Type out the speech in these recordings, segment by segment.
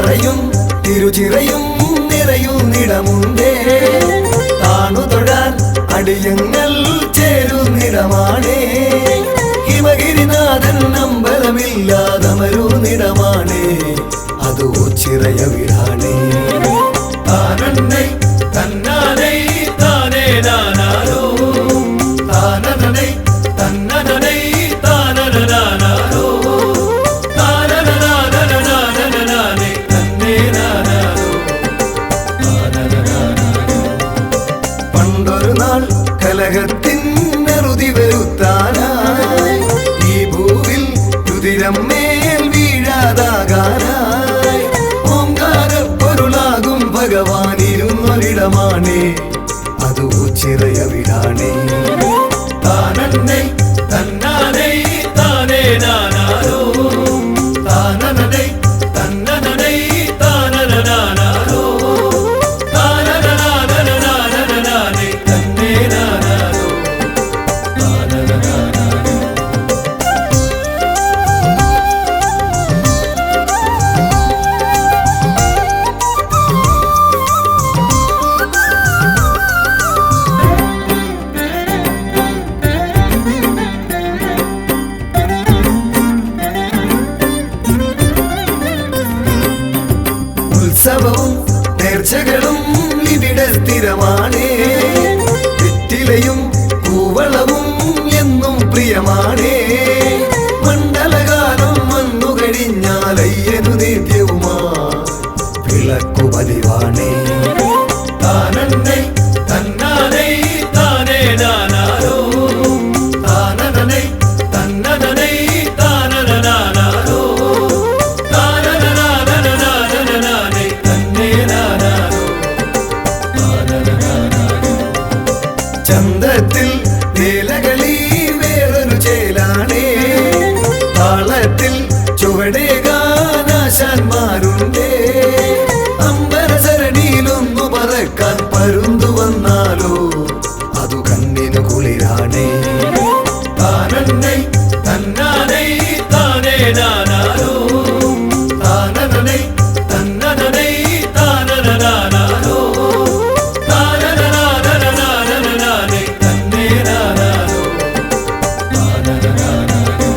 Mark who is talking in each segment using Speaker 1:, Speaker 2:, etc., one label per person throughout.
Speaker 1: അത്തറയും തിരുചിറയും നിറയുന്നിടമുണ്ടേ. താണു തൊഴാൻ അടിയങ്ങൾ ചേരുന്നിടമാണേ. ഹിമഗിരിനാഥൻ അമ്പലമില്ലാതമരുന്നിടമാണേ. അത് ഓച്ചിറയ വീടാണേ. താനന്നൈ തന്നാനൈ താനേ നാനാരോ താനനൈ തന്നനൈ താനനാനാരോ താനനാനനാനനാനേ തന്നേ നാനാരോ താനനാനാരോ. പണ്ടൊരു നാൾ കലഹത്തിൻ നെറുതി വരുത്താനായി ഈ ഭൂവിൽ രുതിരം മേൽ വീഴാതാകാനായി ഓംകാരപ്പൊരുളാകും ഭഗവാനിരുന്നൊരിടമാണേ. അത് ഓച്ചിറയ വീടാണേ. താനന്നൈ തന്നാനൈ താനേ നാനാരോ താനനൈ തന്നനൈ താനനാനാരോ താനനാനനാനനാനേ തന്നേ നാനാരോ താനനാനാരോ. ഉത്സവവും നേർച്ചകളും ഇവിടെ സ്ഥിരമാണേ. വെറ്റിലയും കൂവളവും എന്നും പ്രിയമാണേ. മണ്ഡലകാലം വന്നു കഴിഞ്ഞാലയ്യനു നിത്യവുമാ വിളക്കു പതിവാണേ. താനന്നൈ തന്നാനൈ താനേ നാനാരോ താനനൈ തന്നനൈ താനനാനാരോ താനനാനനാനനാനേ തന്നേ നാനാരോ താനനാനാരോ. ചന്തത്തിൽ വേലകളി വേറൊരു ചേലാണേ. താളത്തിൽ ചുവടേകാനാശാന്മാരുണ്ടേ. അമ്പരസരണിയിലൊന്നു പറക്കാൻ പരുന്തു വന്നാലോ അതു കണ്ണിനു കുളിരാണേ. താനന്നൈ തന്നാനൈ താനേ നാനാരോ താനനൈ തന്നനൈ താനനാനാരോ താനനാനനാനനാനേ തന്നേ നാനാരോ താനനാനാരോ.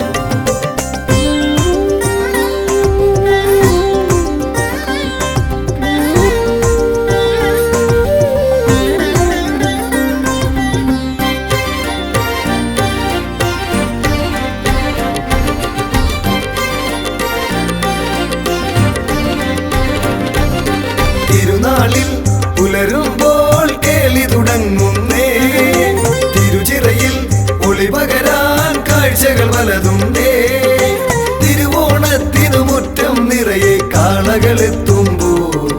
Speaker 1: തിരുനാളിൽ പുലരുമ്പോൾ കേളി തുടങ്ങുന്നേ. തിരുചിറയിൽ ഒളിപകരാൻ കാഴ്ചകൾ പലതുണ്ടേ. തിരുവോണത്തിനു മുറ്റം നിറയെ കാളകളെത്തുമ്പോൾ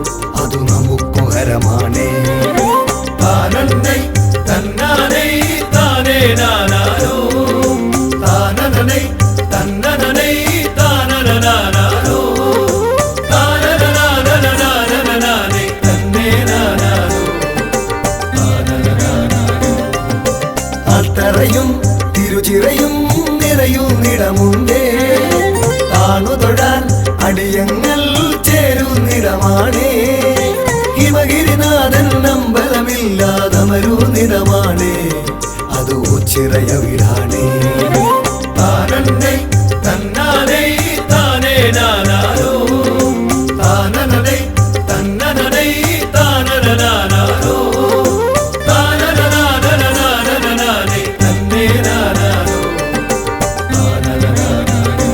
Speaker 1: അതു നമുക്കു ഹരമാണേ. താനന്നൈ തന്നാനൈ താനേ നാനാരോ താനനൈ തന്നനൈ താനനാനാരോ താനനാനനാനനാനേ തന്നേ നാനാരോ താനനാനാരോ. അത്തറയും തിരുചിറയും നിറയുന്നിടമുണ്ടേ. താണു തൊഴാൻ അടിയങ്ങൾ ചേരുന്നിടമാണേ. ഹിമഗിരിനാഥൻ അമ്പലമില്ലാതമരുന്നിടമാണേ. അത് ഓച്ചിറയ വീടാണേ. താനന്നൈ തന്നാനൈ താനേ നാനാരോ താനനൈ തന്നനൈ താനനാനാരോ താനനാനനാനനാനേ തന്നേ നാനാരോ താനനാനാരോ.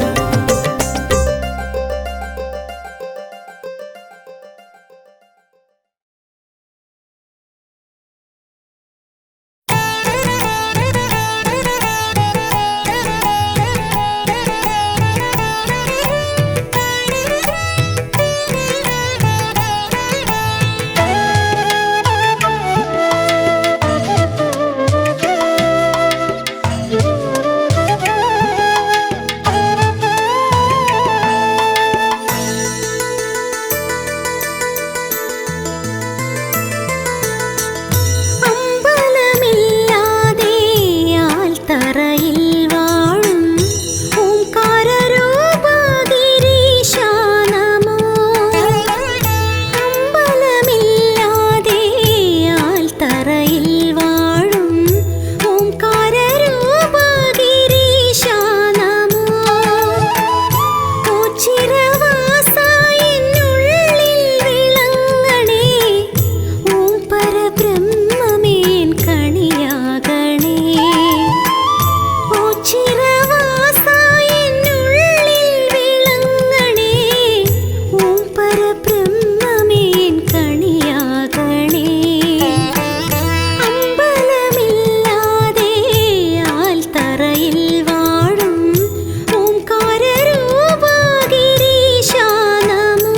Speaker 2: തറയിൽ വാഴും ഓംകാരരൂപ ഗിരീശ നമോ.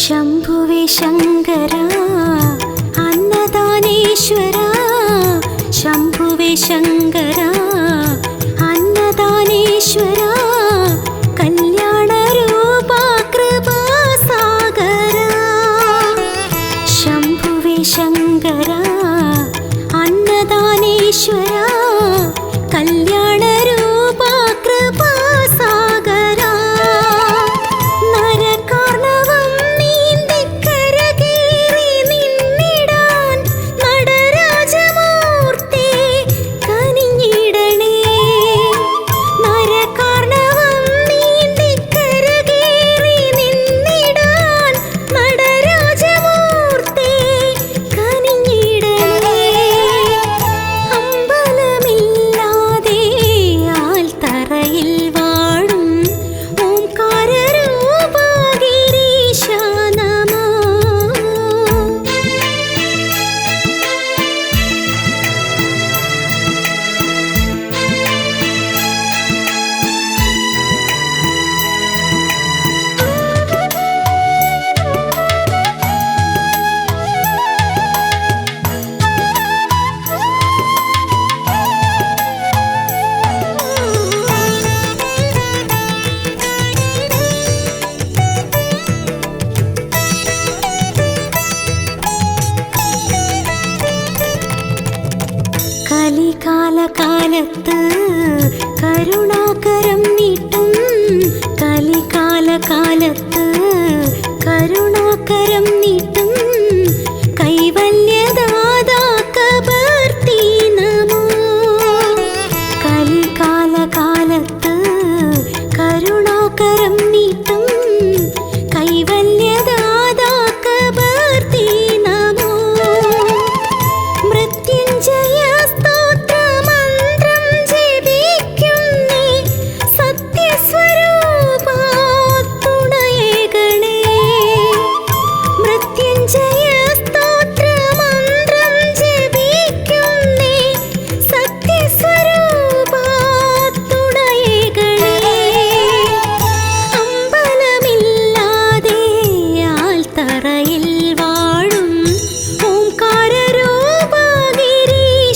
Speaker 2: ശംഭുവേ ശങ്കര അന്നദാനേശ്വര, ശംഭുവേ ശങ്കര അന്നദാനേശ്വര, കല്യാണരൂപ കൃപാസാഗര. ശംഭുവേ ശങ്കര അന്നദാനേശ്വര, കല്യാണരൂപ കൃപാസാഗര. നരകാർണവം നീന്തിക്കരകേറി നിന്നിടാൻ നടരാജമൂർത്തി കനിഞ്ഞിടണേ. നരകാർണവം നീന്തിക്കരകേറി നിന്നിടാൻ നടരാജമൂർത്തി കനിഞ്ഞിടണേ. അമ്പലമില്ലാതെ ആൽത്തറയിൽ വാഴും ഓംകാരരൂപ ഗിരീശ നമോ. കലികാലകാലത്ത് കരുണാകരം നീട്ടും, കലികാലകാലത്ത് കരുണാകരം നീട്ടും, കൈവല്യദാതാ കബർത്തി നമോ. കലികാലകാലത്ത് കരുണാകരം നീട്ടും, കൈവല്യദാതാ കബർത്തി നമോ. മൃത്യുഞ്ജയ സ്തോത്രമന്ത്രം ജപിക്കുന്നേ, സത്യസ്വരൂപാ തുണയേകണേ. മൃത്യുഞ്ജയ സ്തോത്രമന്ത്രം ജപിക്കുന്നേ, സത്യസ്വരൂപാ തുണയേകണേ. അമ്പലമില്ലാതെ ആൽത്തറയിൽ വാഴും ഓംകാരരൂപ ഗിരീശ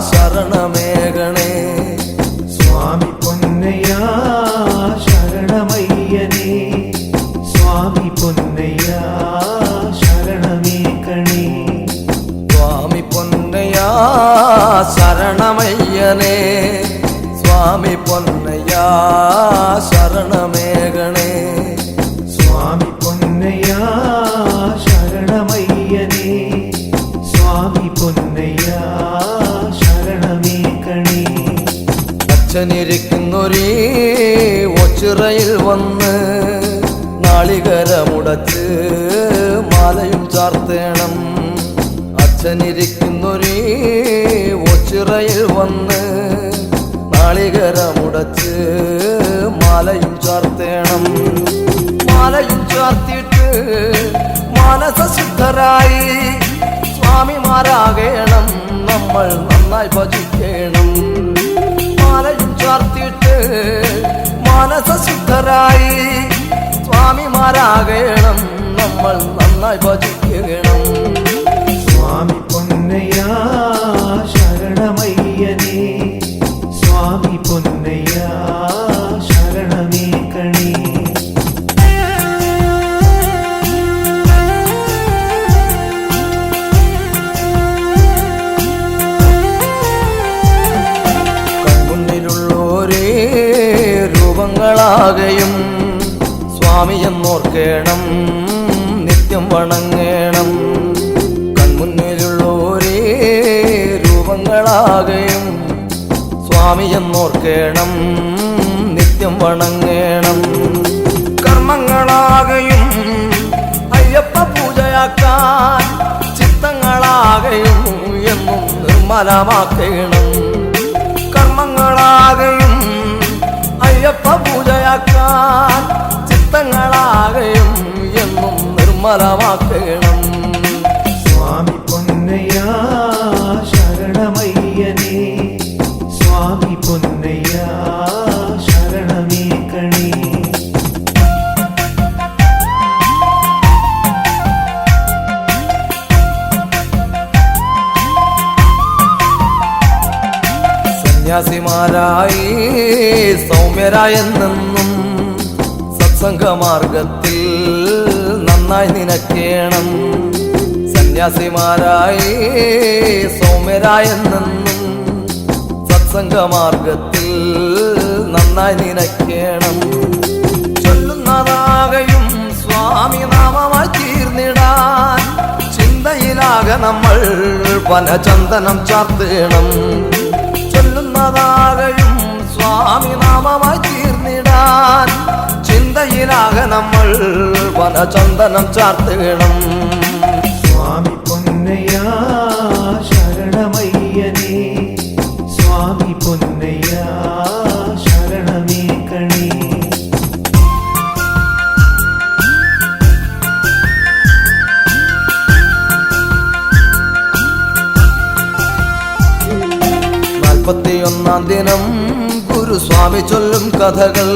Speaker 3: ശരണമേകണേ.
Speaker 1: സ്വാമി പൊന്നയ്യ ശരണമയ്യനേ, സ്വാമി പൊന്നയ്യ ശരണമേകണേ.
Speaker 3: സ്വാമി പൊന്നയ്യ ശരണമയ്യനേ, സ്വാമി പൊന്നയ്യ ശരണമേകണേ.
Speaker 1: സ്വാമി പൊന്നയ്യ ശരണമയ്യനേ, സ്വാമി പൊന്നയ്യ ശരണമേകണേ.
Speaker 3: അച്ഛനിരിക്കുന്നൊരേ ഒച്ചിറയിൽ വന്ന് നാളികരമുടച്ച് മാലയും ചാർത്തേണം. അച്ഛനിരിക്കുന്നൊരേ ഒച്ചിറയിൽ വന്ന് നാളികരമുടച്ച് മാലയും ചാർത്തേണം. മാലയും ചാർത്തിയിട്ട് മാനസശുദ്ധരായി സ്വാമിമാരാകേണം, നമ്മൾ നന്നായി ഭജിക്കണം. മാലയും ചാർത്തിയിട്ട് മാനസശുദ്ധരായി സ്വാമിമാരാകേണം, നമ്മൾ നന്നായി ഭജിക്കണം.
Speaker 1: സ്വാമി പൊന്നയ്യ ശരണമയ്യനേ, സ്വാമി പൊന്നയ്യ ശരണമേകണേ.
Speaker 3: കൺമുന്നിലുള്ളോരേ രൂപങ്ങളാകയും സ്വാമിയെന്നോർക്കേണം, നിത്യം വണങ്ങേണം. കൺമുന്നിലുള്ളോരേ രൂപങ്ങളാകയും സ്വാമിയെന്നോർക്കേണം, നിത്യം വണങ്ങേണം. കർമ്മങ്ങളാകയും അയ്യപ്പ പൂജയാക്കാൻ ചിത്തങ്ങളാകയും എന്നും നിർമ്മലമാക്കണം. കർമ്മങ്ങളാകയും അയ്യപ്പ പൂജയാക്കാൻ ചിത്തങ്ങളാകയും എന്നും നിർമ്മലമാക്കണം.
Speaker 1: സ്വാമി പൊന്നയ്യ ശരണമയ്യനേ, സ്വാമി പൊന്നയ്യ ശരണമേകണേ.
Speaker 3: സന്യാസിമാരായി സൗമ്യരായെന്നും സത്സംഗമാർഗത്തിൽ നന്നായി നിനക്കേണം. സന്യാസിമാരായി സൗമ്യരായെന്നും സത്സംഗമാർഗത്തിൽ നന്നായി നിനക്കേണം. ചൊല്ലുന്നതാകയും സ്വാമി നാമമായി തീർന്നിടാൻ ചിന്തയിലാകെ നമ്മൾ വനചന്ദനം ചാർത്തേണം. ചൊല്ലുന്നതാകയും സ്വാമി നാമമായി തീർന്നിടാൻ ചിന്തയിലാകെ നമ്മൾ വനചന്ദനം ചാർത്തേണം.
Speaker 1: സ്വാമി പൊന്നയ്യ ശരണമയ്യനേ, സ്വാമി പൊന്നയ്യ ശരണമേകണേ.
Speaker 3: നാൽപ്പത്തിയൊന്നാം ദിനം ഗുരുസ്വാമി ചൊല്ലും കഥകൾ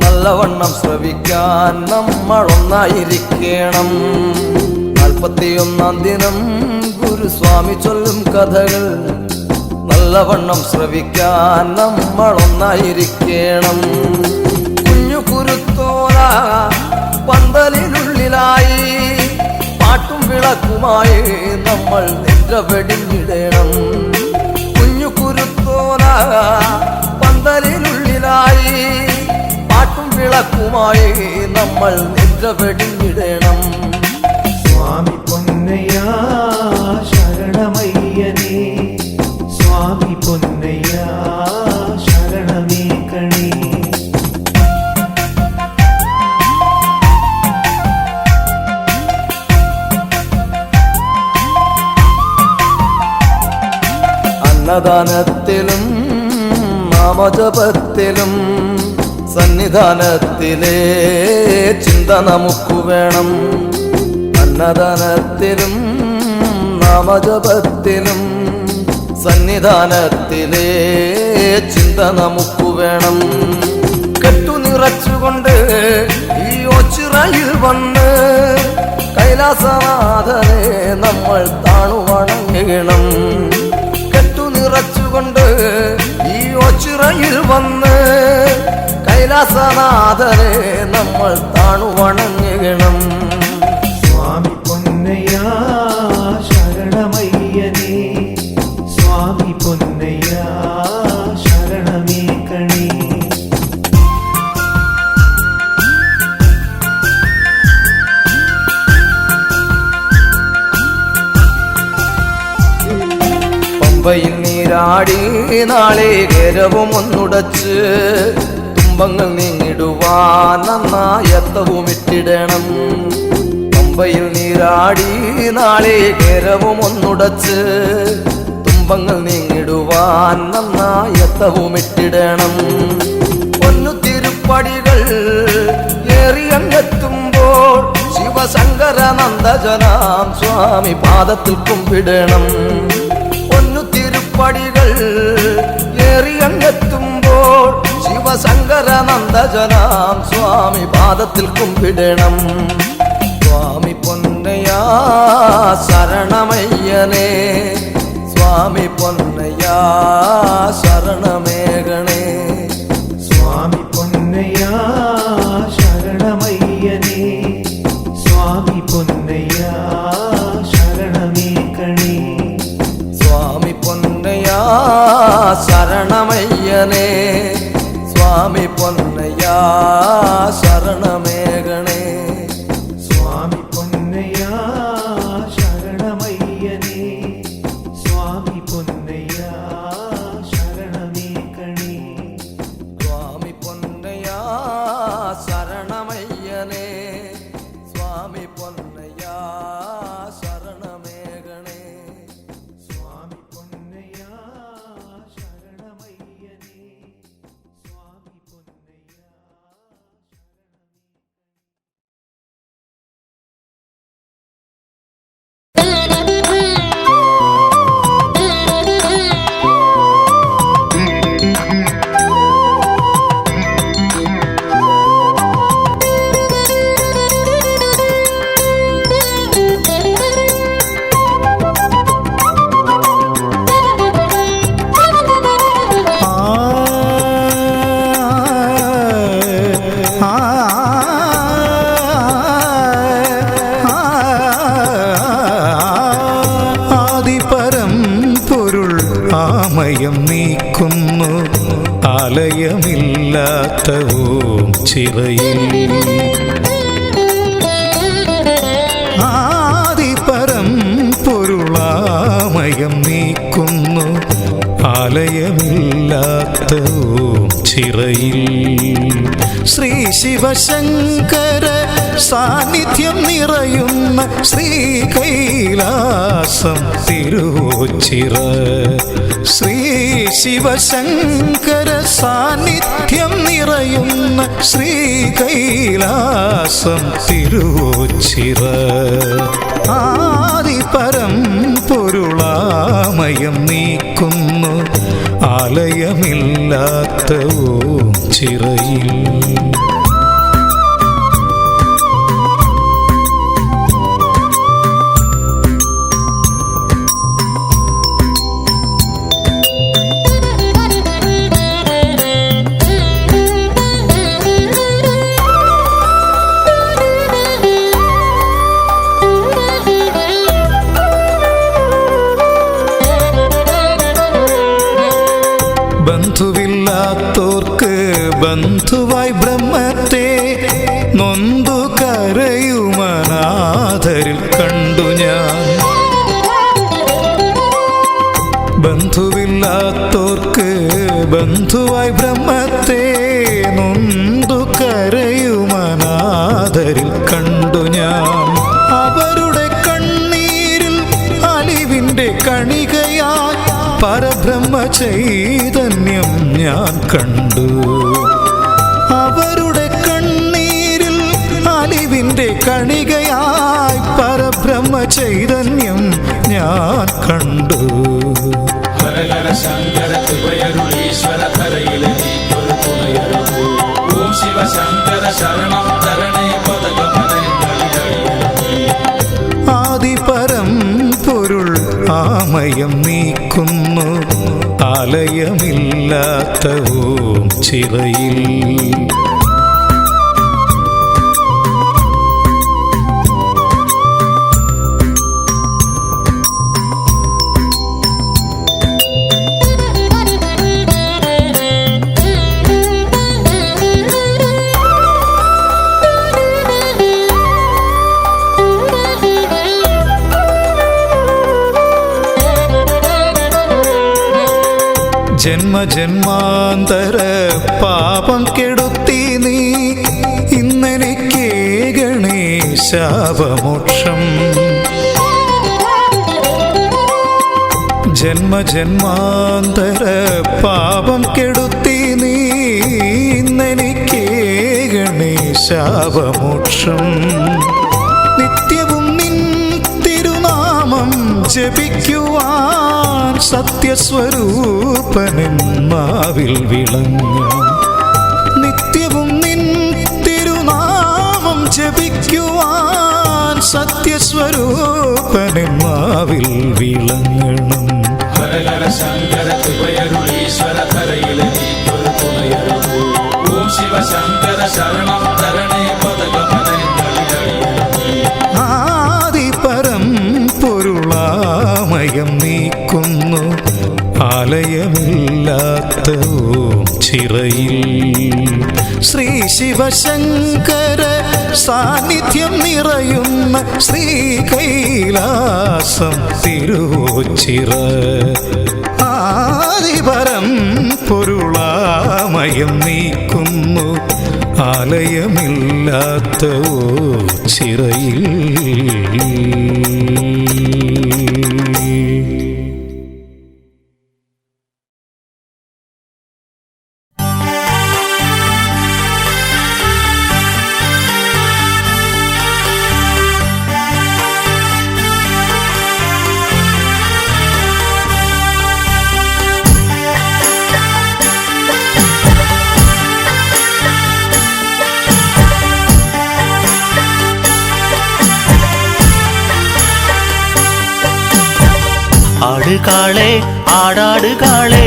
Speaker 3: നല്ലവണ്ണം ശ്രവിക്കാൻ നമ്മൾ ഒന്നായിരിക്കണം. 41-ാം ദിനം ഗുരുസ്വാമി ചൊല്ലും കഥകൾ നല്ലവണ്ണം ശ്രവിക്കാൻ നമ്മൾ ഒന്നായിരിക്കണം. കുഞ്ഞു കുരുത്തോല പന്തലിനുള്ളിലായി പാട്ടും വിളക്കുമായി നമ്മൾ നിദ്ര വെടിഞ്ഞിടണം. കുഞ്ഞു കുരുത്തോല പന്തലിനുള്ളിലായി പാട്ടും വിളക്കുമായി നമ്മൾ നിദ്ര വെടിഞ്ഞിടണം.
Speaker 1: സ്വാമി പൊന്നയ്യ ശരണമയ്യനേ, സ്വാമി പൊന്നയ്യ ശരണമേകണേ.
Speaker 3: അന്നദാനത്തിലും നാമജപത്തിലും സന്നിധാനത്തിലെ ചിന്ത നമുക്ക് വേണം. അന്നദാനത്തിലും നാമജപത്തിലും സന്നിധാനത്തിലെ ചിന്ത നമുക്ക് വേണം. കെട്ടു നിറച്ചുകൊണ്ട് ഈ ഒച്ചിറയിൽ വന്ന് കൈലാസനാഥനെ നമ്മൾ താണു വണങ്ങണം. ഈ ഒച്ചിറയിൽ വന്ന് കൈലാസനാഥനെ നമ്മൾ താണുവണങ്ങണം.
Speaker 1: സ്വാമി പൊന്നയ്യ ശരണമയ്യനേ, സ്വാമി പൊന്നയ്യ ശരണമേകണേ.
Speaker 3: പമ്പയിൽ നീരാടി നാളികേരവും ഒന്നുടച്ച് തുമ്പങ്ങൾ നീങ്ങിടുവാൻ നന്നായത്തവും ഇട്ടിടണം. പമ്പയിൽ നീരാടി നാളികേരവും ഒന്നുടച്ച് തുമ്പങ്ങൾ നീങ്ങിടുവാൻ നന്നായത്തവും ഇട്ടിടണം. പൊന്നു തിരുപ്പടികൾ ഏറിയങ്ങെത്തുമ്പോൾ ശിവശങ്കര നന്ദജനാം സ്വാമി പാദത്തിൽ കുമ്പിടണം. പൊന്നു തിരുപ്പടികൾ ഏറിയങ്ങെത്തുമ്പോൾ ശിവശങ്കര നന്ദജനാം സ്വാമി പാദത്തിൽ കുമ്പിടണം. സ്വാമി പൊന്നയ്യ ശരണമയ്യനേ, സ്വാമി പൊന്നയ്യ ശരണമേകണേ.
Speaker 1: സ്വാമി പൊന്നയ്യ ശരണമയ്യനേ, സ്വാമി പൊന്നയ്യ ശരണമേകണേ.
Speaker 3: സ്വാമി പൊന്നയ്യ ശരണമയ്യനേ, സ്വാമി പൊന്നയ്യ ശരണമേകണേ.
Speaker 1: സ്വാമി പൊന്നയ്യ ശരണമയ്യനേ, സ്വാമി പൊന്നയ്യ ശരണമേകണേ.
Speaker 3: സ്വാമി പൊന്നയ്യ ശരണമയ്യനേ, സ്വാമി പൊന്നയ്യ ശരണമേകണേ.
Speaker 1: സ്വാമി പൊന്നയ്യ ശരണമയ്യനേ, സ്വാമി പൊന്നയ്യ
Speaker 4: ആദിപരം പൊരുൾ ആമയം നീക്കുന്നു ആലയമില്ലാത്ത ഓം ചിറയിൽ. ആദിപരം പൊരുളാമയം നീക്കുന്നു ആലയമില്ലാത്ത ഓം ചിറയിൽ. ശ്രീ ശിവശങ്കര സാന്നിധ്യം നിറയുന്ന ശ്രീ കൈലാസം തിരുവോച്ചിറ. ശ്രീ ശിവശങ്കര സാന്നിധ്യം നിറയുന്ന ശ്രീ കൈലാസം തിരുവോച്ചിറ. ആദിപരം പൊരുളാമയം നീക്കുന്നു ആലയമില്ലാത്ത ഓം ചിറയിൽ. ബന്ധുവില്ലാത്തോർക്ക് ബന്ധുവായി ബ്രഹ്മത്തെ നൊന്തു കരയുമനാഥരിൽ കണ്ടു ഞാൻ. ബന്ധുവില്ലാത്തോർക്ക് ബന്ധുവായി ബ്രഹ്മത്തെ നൊന്തു കരയുമനാഥരിൽ കണ്ടു ഞാൻ. അവരുടെ കണ്ണീരിൽ അലിവിൻ്റെ കണികയായി പരബ്രഹ്മ ചൈതന്യം ഞാൻ കണ്ടു. അവരുടെ കണ്ണീരിൽ അലിവിൻ്റെ കണികയായി പരബ്രഹ്മ ചൈതന്യം ഞാൻ കണ്ടു.
Speaker 5: ഹരഹര ശങ്കര കൃപയരുളീശ്വര കരയിലെ നീക്കൊരു തുണയരുളൂ. ഓം ശിവശങ്കര ശരണം തരണേ പദകമലങ്ങളിൽ.
Speaker 4: ആദിപരം പൊരുൾ ആമയം നീക്കും നീക്കുന്നു ആലയമില്ലാത്ത ഓം ചിറയിൽ. ജന്മജന്മാന്തര പാപം കെടുത്തി നീ ഇന്നെനിക്ക് ഗണേശാപമോക്ഷം. ജന്മജന്മാന്തര പാപം കെടുത്തി നീ ഇന്നെനിക്ക് ഗണേശാപമോക്ഷം. നിത്യവും നിൻ തിരുനാമം ജപിക്കുവാൻ സത്യസ്വരൂപനെന്നാവിൽ വിളങ്ങാൻ. നിത്യവും നിൻ തിരുനാമം ജപിക്കുവാൻ സത്യസ്വരൂപനെന്നാവിൽ വിളങ്ങണം.
Speaker 5: ഹരഹര ശങ്കര കൃപയരുളീശ്വര കരയിലെ നീക്കൊരു തുണയരുളൂ. ഓം ശിവശങ്കര ശരണം തരണേ പദകമലയങ്ങളിലടിയണമേ.
Speaker 4: ആദിപരം പൊരുളാമയം നീക്കുന്നു ആലയമില്ലാത്ത ഓം ചിറയിൽ. ശ്രീ ശിവശങ്കര സാന്നിധ്യം നിറയുന്ന ശ്രീകൈലാസം തിരുവോച്ചിറ. ആദിപരം പൊരുളാമയം നീക്കുന്നു ആലയമില്ലാത്ത ഓം ചിറയിൽ.
Speaker 6: ആടുകാളെ ആടാടുകാളെ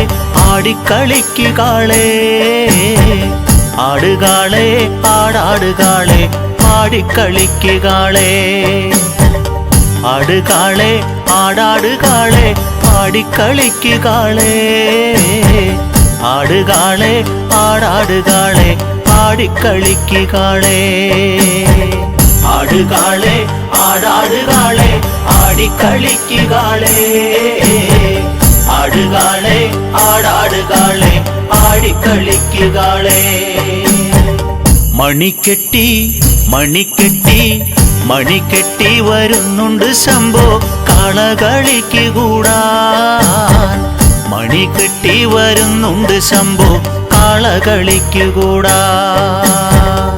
Speaker 6: ആടിക്കളിക്കുകാളെ. ആടുകാളെ ആടാടുകാളെ ആടിക്കളിക്കുകാളെ. ആടുകാളെ ആടാടുകാളെ ആടിക്കളിക്കുകാളെ. ആടുകാളെ ആടാടുകാളെ ആടിക്കളിക്കുകാളെ. ആടുകാളെ ആടാടുകാളെ ആടിക്കളിക്കുകാളെ. ആടുകാളെ ആടാടുകാളെ ആടിക്കളിക്കുകാളെ. മണിക്കെട്ടി മണിക്കെട്ടി മണിക്കെട്ടി വരുന്നുണ്ട് ശംഭോ കളകളിക്ക് കൂടാൻ. മണിക്കെട്ടി വരുന്നുണ്ട് ശംഭോ കളകളിക്ക് കൂടാൻ.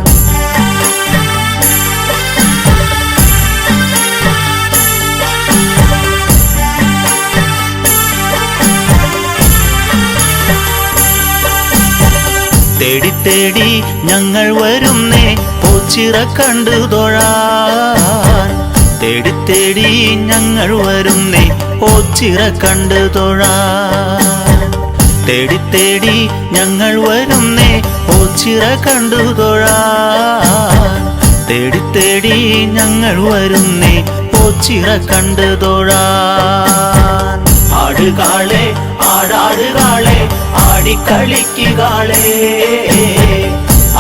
Speaker 6: തേടി തേടി ഞങ്ങൾ വരുന്നേ ഓച്ചിറ കണ്ടു തൊഴാൻ. തേടി തേടി ഞങ്ങൾ വരുന്നേ ഓച്ചിറ കണ്ടു തൊഴാൻ. തേടി തേടി ഞങ്ങൾ വരുന്നേ ഓച്ചിറ കണ്ടു തൊഴാൻ. തേടി തേടി ഞങ്ങൾ വരുന്നേ ഓച്ചിറ കണ്ടു തൊഴാൻ. ആടുകാളെ ആടാടുകാളെ ആടിക്കളിക്കുകാളെ.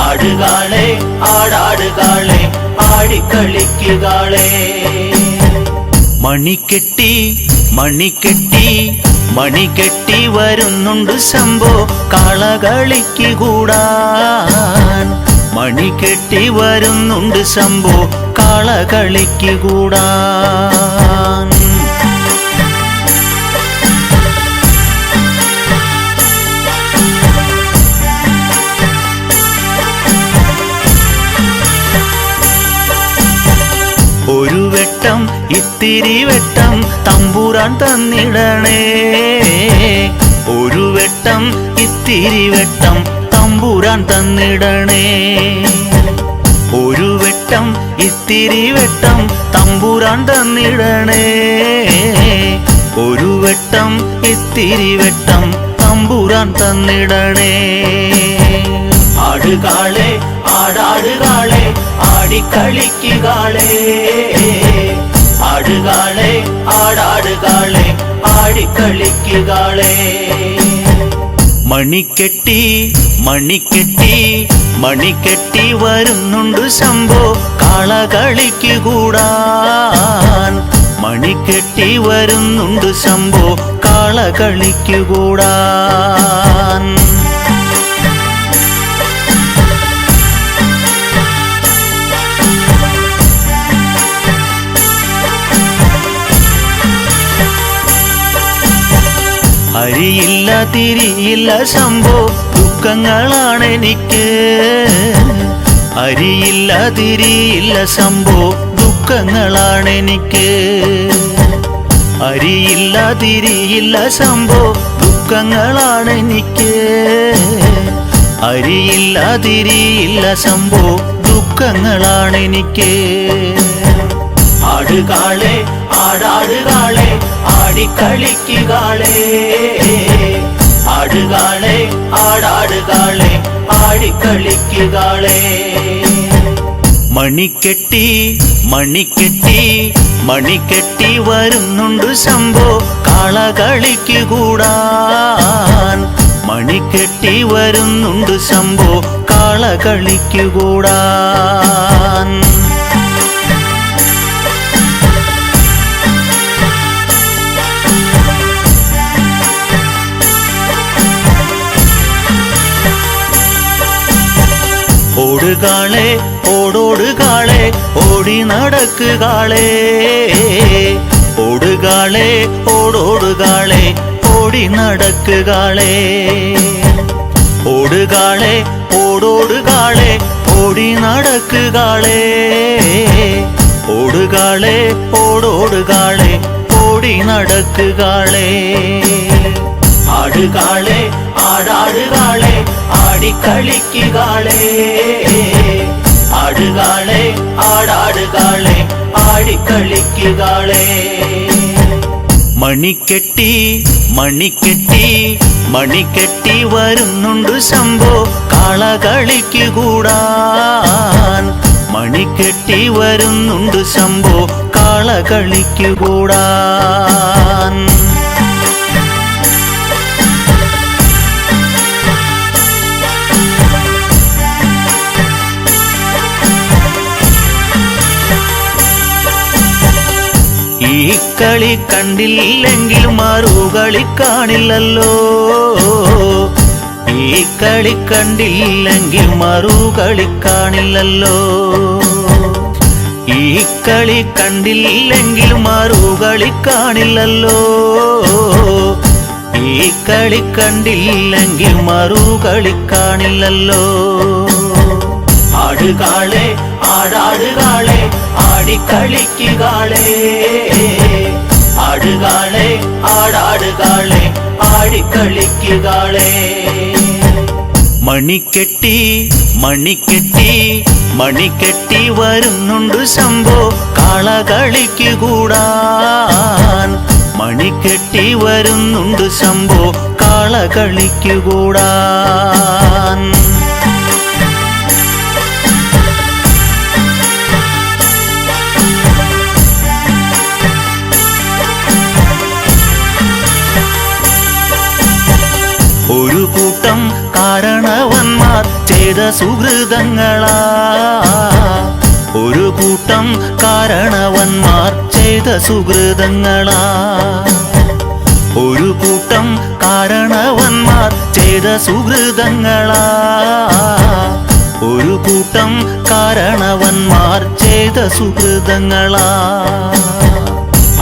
Speaker 6: ആടുകാളെ ആടാടുകാളെ ആടിക്കളിക്കുകാളെ. മണിക്കെട്ടി മണിക്കെട്ടി മണിക്കെട്ടി വരുന്നുണ്ട് ശംഭോ കളകളിക്ക് കൂടാൻ. മണിക്കെട്ടി വരുന്നുണ്ട് ശംഭോ കളകളിക്ക് കൂടാൻ. ഒരു വെട്ടം ഇത്തിരി വെട്ടം തമ്പുരാൻ തന്നിടണേ. ഒരു വെട്ടം ഇത്തിരി വെട്ടം തമ്പുരാൻ തന്നിടണേ. ഒരു വെട്ടം ഇത്തിരി വെട്ടം തമ്പുരാൻ തന്നിടണേ. ഒരു വെട്ടം ഇത്തിരി വെട്ടം തമ്പുരാൻ തന്നിടണേ. ആടുകാളെ ആടാടുകാളെ ആടിക്കളിക്കുകാളെ, ആടുകാളെ ആടാടുകാളെ ആടിക്കളിക്കുകാളെ. മണിക്കെട്ടി മണിക്കെട്ടി മണിക്കെട്ടി വരുന്നുണ്ട് ശംഭോ കാളകളിക്ക് കൂടാൻ. മണിക്കെട്ടി വരുന്നുണ്ട് ശംഭോ കാളകളിക്ക് കൂടാൻ. അരിയില്ല തിരിയില്ല ശംഭോ ദുഃഖങ്ങളാണെനിക്ക്. അരിയില്ല തിരിയില്ല ശംഭോ ദുഃഖങ്ങളാണെനിക്ക്. അരിയില്ല തിരിയില്ല ശംഭോ ദുഃഖങ്ങളാണെനിക്ക്. അരിയില്ല തിരിയില്ല ശംഭോ ദുഃഖങ്ങളാണെനിക്ക്. ആടുകാളെ ആടാടുകാളെ ആടിക്കളിക്കുകാളെ, ആടുകാളെ ആടാടുകാളെ ആടിക്കളിക്കുകാളെ. മണിക്കെട്ടി മണിക്കെട്ടി മണിക്കെട്ടി വരുന്നുണ്ട് ശംഭോ കാളകളിക്ക് കൂടാൻ. മണിക്കെട്ടി വരുന്നുണ്ട് ശംഭോ കാളകളിക്ക് കൂടാൻ. ഓടുകാളെ ഓടോടുകാളെ ഓടി നടക്കുകാളെ, ഓടുകാളെ ഓടോടുകാളെ ഓടി നടക്കുകാളെ. ഓടുകാളെ ഓടോടുകാളെ ഓടി നടക്കുകാളെ, ഓടുകാളെ ഓടോടുകാളെ ഓടി നടക്കുകാളെ. ആടുകാളെ ആടാടുകാളെ ആടിക്കളിക്കുകാളെ, ആടുകാളെ ആടാടുകാളെ ആടിക്കളിക്കുകാളെ. മണിക്കെട്ടി മണിക്കെട്ടി മണിക്കെട്ടി വരുന്നുണ്ട് ശംഭോ കാളകളിക്ക് കൂടാൻ. മണിക്കെട്ടി വരുന്നുണ്ട് ശംഭോ കാളകളിക്ക് കൂടാൻ. ഈ കളി കണ്ടില്ലെങ്കിൽ മറുകളി കാണില്ലല്ലോ. ഈ കളി കണ്ടില്ലെങ്കിൽ മറുകളി കാണില്ലല്ലോ. ഈ കളി കണ്ടില്ലെങ്കിൽ മറുകളി കാണില്ലല്ലോ. ഈ കളി കണ്ടില്ലെങ്കിൽ മറുകളി കാണില്ലല്ലോ. ആടുകാളെ ആടാടുകാളെ ആടിക്കളിക്കുകാളെ, ആടുകാളെ ആടാടുകാളെ ആടിക്കളിക്കുകാളെ. മണിക്കെട്ടി മണിക്കെട്ടി മണിക്കെട്ടി വരുന്നുണ്ട് ശംഭോ കാളകളിക്ക് കൂടാൻ. മണിക്കെട്ടി വരുന്നുണ്ട് ശംഭോ കാളകളിക്ക് കൂടാൻ. ഒരു കൂട്ടം കാരണവന്മാർ ചെയ്ത സുഹൃതങ്ങളാ, ഒരു കൂട്ടം കാരണവന്മാർ ചെയ്ത സുഹൃതങ്ങളാ. ഒരു കൂട്ടം കാരണവന്മാർ ചെയ്ത സുഹൃതങ്ങളാ, ഒരു കൂട്ടം കാരണവന്മാർ ചെയ്ത സുഹൃതങ്ങളാ.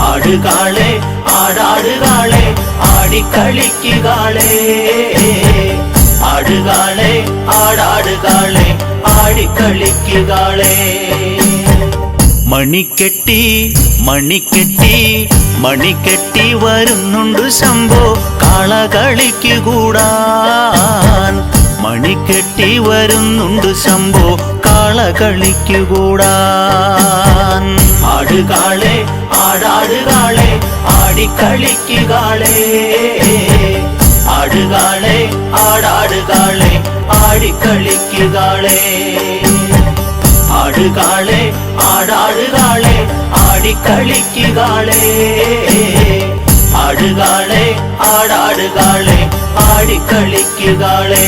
Speaker 6: ആടുകാളെ ആടാടുകാളെ ആടിക്കളിക്കുകാളെ, ആടുകാളെ ആടാടുകാളെ ആടിക്കളിക്കുകാളെ. മണിക്കെട്ടി മണിക്കെട്ടി മണിക്കെട്ടി വരുന്നുണ്ട് ശംഭോ കാളകളിക്ക് കൂടാൻ. മണിക്കെട്ടി വരുന്നുണ്ട് ശംഭോ കാള കാളകളിക്കുകൂടാൻ. ആടുകാളെ ആടാടുകാളെ ആടിക്കളിക്കുകാളെ, ആടുകാളെ ആടാടുകാളെ ആടിക്കളിക്കുകാളെ, ആടുകാളെ ആടാടുകാളെ ആടിക്കളിക്കുകാളെ, ആടുകാളെ ആടാടുകാളെ ആടിക്കളിക്കുകാളെ.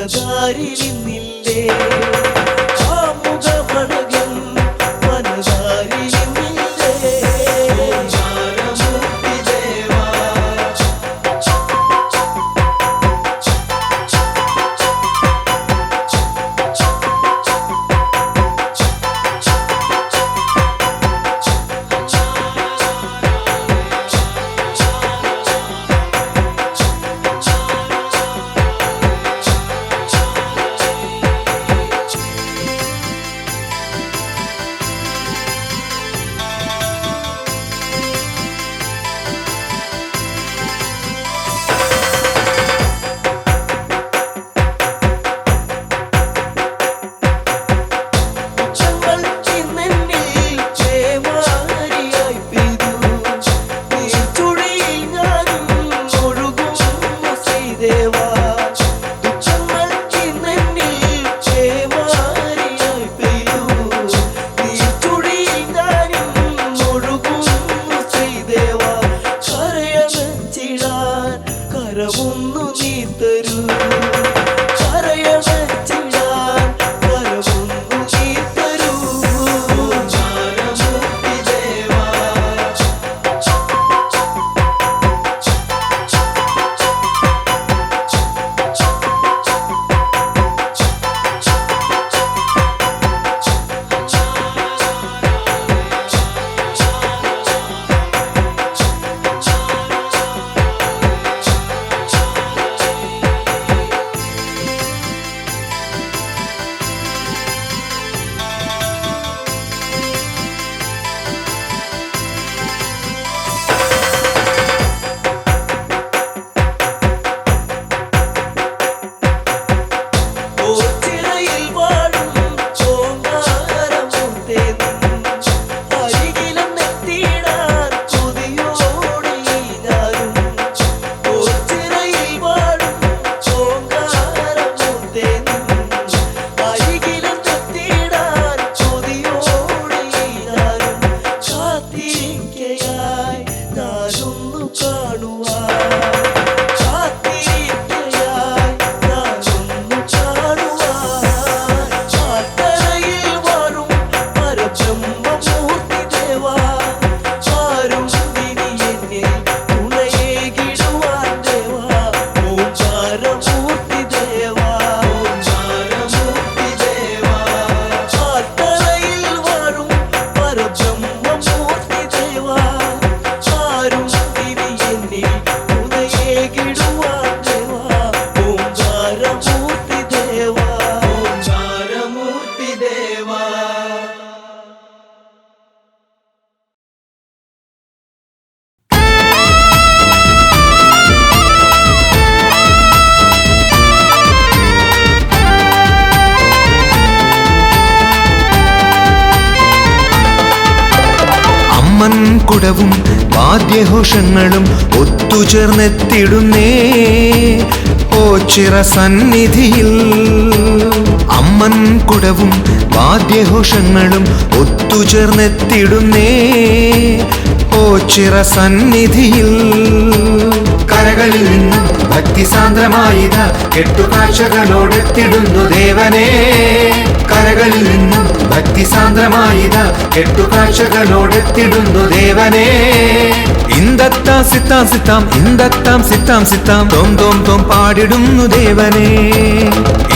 Speaker 7: മനതാരിലിന്നില്ലേ ആ മുഖമഴകൻ മനതാരിലിന്നില്ലേ ഓംകാരമൂർത്തി ദേവാ കാത്തിരിക്കയായി ഞാനൊന്നു കാണുവാൻ, കാത്തിരിക്കയായി ഞാനൊന്നു കാണുവാൻ. ആൽത്തറയിൽ വരും പരബ്രഹ്മമൂർത്തി ദേവാ, ആരും ഇനി എന്നെ തുണയേകിടുവാൻ ദേവാ. ഓംകാരമൂർത്തി ദേവാ, ഓംകാരമൂർത്തി ദേവാ. ആൽത്തറയിൽ വരും പരബ്രഹ്മമൂർത്തി ദേവാ, ആരും ഇനി എന്നെ തുണയേകിടുവാൻ ദേവാ. ഓംകാരമൂർത്തി ദേവാ, ഓംകാരമൂർത്തി ദേവാ.
Speaker 1: അമ്മൻ കുടവും വാദ്യഘോഷങ്ങളും ഒത്തുചേർന്നെത്തിടുന്നേ ഓച്ചിറ സന്നിധിയിൽ. അമ്മൻ കുടവും വാദ്യഘോഷങ്ങളും ഒത്തുചേർന്നെത്തിടുന്നേ ഓച്ചിറ സന്നിധിയിൽ. കരകളിൽ നിന്നും ഭക്തിസാന്ദ്രമായിത കെട്ടുകാഴ്ചകളോടെത്തിടുന്നു ദേവനേ. കരകളിൽ നിന്നും ഭക്തിസാന്ദ്രമായിത കെട്ടുകാഴ്ചകളോടെത്തിടുന്നു ദേവനേ. ഇന്ദത്താം സിത്താം സിത്താം ഇന്ദത്താം സിത്താം സിത്താം തോം തോം തോം പാടിടുന്നു ദേവനേ.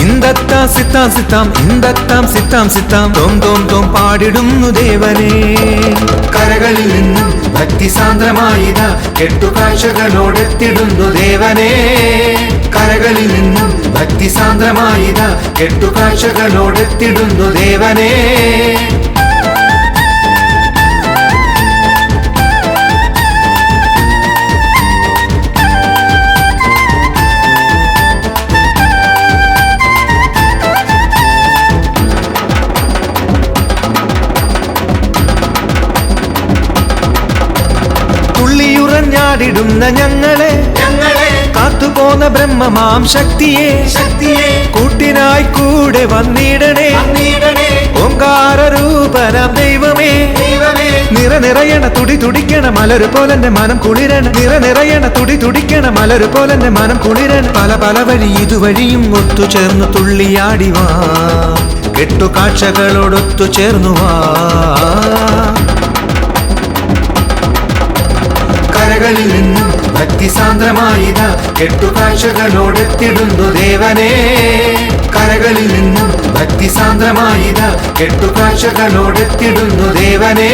Speaker 1: ഇന്ദത്താം സിത്താം സിത്താം ഇന്ദത്താം സിത്താം സിത്താം തോം തോം തോം പാടിടുന്നു ദേവനേ. കരകളിൽ നിന്നും ഭക്തിസാന്ദ്രമായിത കെട്ടുകാഴ്ചകളോടെത്തിടുന്നു ദേവനേ. കരകളിൽ നിന്നും ഭക്തിസാന്ദ്രമായിത കെട്ടുകാഴ്ചകളോടെത്തിടുന്നു ദേവനേ. തുള്ളിയുറഞ്ഞാടിടുന്ന ഞങ്ങളെ കാത്തുപോന്ന ബ്രഹ്മമാം ശക്തിയെ കൂട്ടിനായി കൂടെ വന്നിടണേ. ഓംകാര രൂപനാം ദൈവമേ, നിറയണ തുടി തുടിക്കണ മലരു പോലെന്റെ മനം കുളിരണ. നിറയണ തുടി തുടിക്കണ മലരു പോലെന്റെ മനം കുളിരണ. പല പല വഴി ഇതുവഴിയും ഒത്തുചേർന്നു തുള്ളിയാടിവാ, കെട്ടുകാഴ്ചകളോടൊത്തു ചേർന്നുവാ. കരകളിൽ നിന്നും ഭക്തിസാന്ദ്രമായിത കെട്ടുകാഴ്ചകളോടെത്തിടുന്നു ദേവനേ. കരകളിൽ നിന്നും ഭക്തിസാന്ദ്രമായിത കെട്ടുകാഴ്ചകളോടെത്തിടുന്നു ദേവനേ.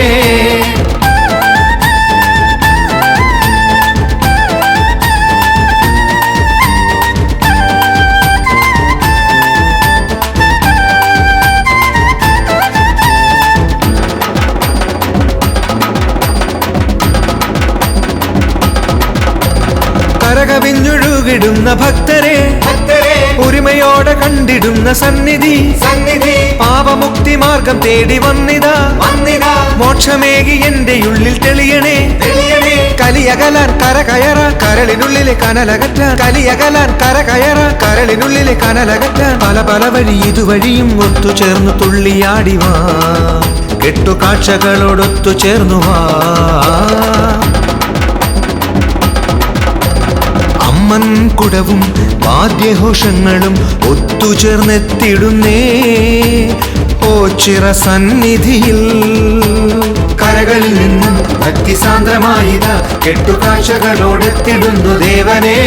Speaker 1: കരകവിഞ്ഞൊഴുകിടുന്ന ഭക്തരെ ഒരുമയോടെ കണ്ടിടുന്ന സന്നിധി. പാപമുക്തി മാർഗം തേടി വന്നിതാ, മോക്ഷമേകി എന്റെ ഉള്ളിൽ തെളിയണേ. കലിയകലാൻ കരകയറാൻ കരളിനുള്ളിലെ കനലകറ്റാൻ, കലിയകലാൻ കരകയറാൻ കരളിനുള്ളിലെ കനലകറ്റാൻ. പല പല വഴി ഇതുവഴിയും ഒത്തുചേർന്നു തുള്ളിയാടിവാ, കെട്ടുകാഴ്ചകളോടൊത്തു ചേർന്നുവാ. അമ്മൻ കുടവും വാദ്യഘോഷങ്ങളും ഒത്തുചേർന്നെത്തിടുന്നേ ഓച്ചിറ സന്നിധിയിൽ. കരകളിൽ നിന്നും ഭക്തിസാന്ദ്രമായിത കെട്ടുകാഴ്ചകളോടെത്തിടുന്നു ദേവനേ.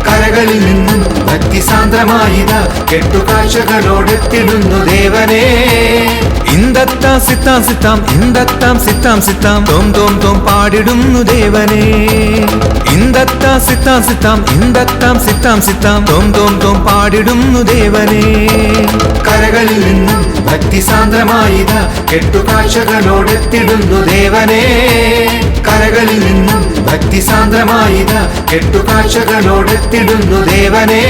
Speaker 1: കരകളിൽ നിന്നും ഭക്തിസാന്ദ്രമായിത കെട്ടുകാഴ്ചകളോടെത്തിടുന്നു ദേവനേ. ഇന്ദത്താം സിത്താം സിത്താം ഇന്ദത്താം സിത്താം സിത്താം തോം തോം തോം പാടിടുന്നു ദേവനേ. ഇന്ദത്താം സിത്താം സിത്താം ഇന്ദത്താം സിത്താം സിത്താം തോം തോം തോം പാടിടുന്നു ദേവനേ. കരകളിൽ നിന്നും ഭക്തിസാന്ദ്രമായിത കെട്ടുകാഴ്ചകളോടെത്തിടുന്നു ദേവനേ. കരകളിൽ നിന്നും ഭക്തിസാന്ദ്രമായിത കെട്ടുകാഴ്ചകളോടെത്തിടുന്നു ദേവനേ.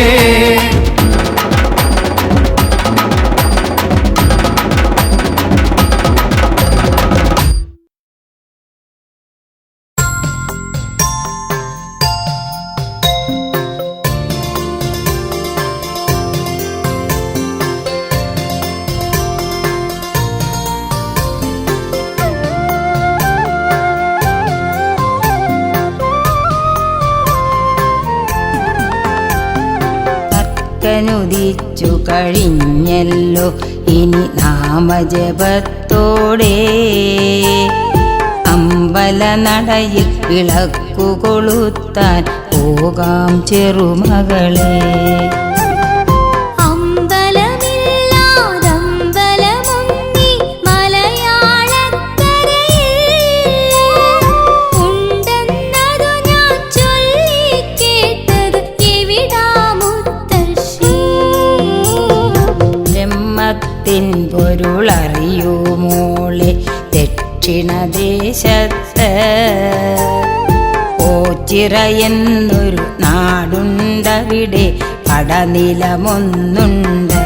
Speaker 8: സൂര്യനുദിച്ചു കഴിഞ്ഞല്ലോ ഇനി നാമജപത്തോടെ അമ്പലനടയിൽ വിളക്കു കൊളുത്താൻ പോകാം ചെറുമകളെ.
Speaker 2: അമ്പലമില്ലാതമ്പലമുങ്ങി മലയാളക്കരയിൽ ഉണ്ടെന്നതു ഞാൻ ചൊല്ലിക്കേട്ടത് എവിടാ മുത്തശ്ശി?
Speaker 8: ബ്രഹ്മത്തിൻ പൊരുളറിയൂ മോളെ ദക്ഷിണദേശത്ത് ഓച്ചിറ എന്നൊരു നാടുണ്ടവിടെ പടനിലമൊന്നുണ്ട്.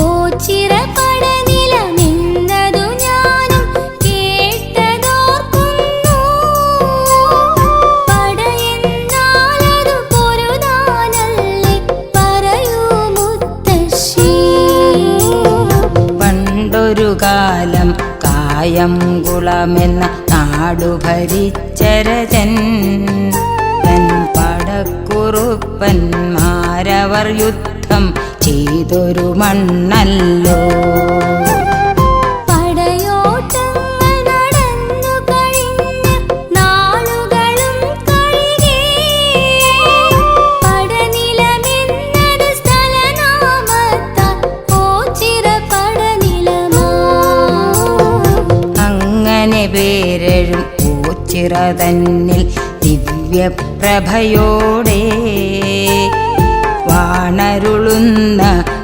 Speaker 2: ഓച്ചിറ പടനിലമെന്നതു ഞാനും കേട്ടതോർക്കുന്നു. പടയെന്നാലതു പൊരുതാനല്ലേ പറയൂ മുത്തശ്ശി?
Speaker 8: പണ്ടൊരു കാലം കായംകുളമെന്ന നാടു ഭരിച്ചരജൻ തൻ പടക്കുറുപ്പന്മാരവർ യുദ്ധം ചെയ്തൊരു മണ്ണല്ലോ.
Speaker 2: പടയോട്ടങ്ങൾ നടന്നു കഴിഞ്ഞ് നാളുകളും കഴിഞ്ഞേ പടനിലമെന്നത് സ്ഥലനാമത്താൽ ഓച്ചിറ പടനിലമാ.
Speaker 8: അങ്ങനെ പേരെഴും ഓച്ചിറ തന്നിൽ ദിവ്യപ്രഭയോടെ വാണരുളുന്ന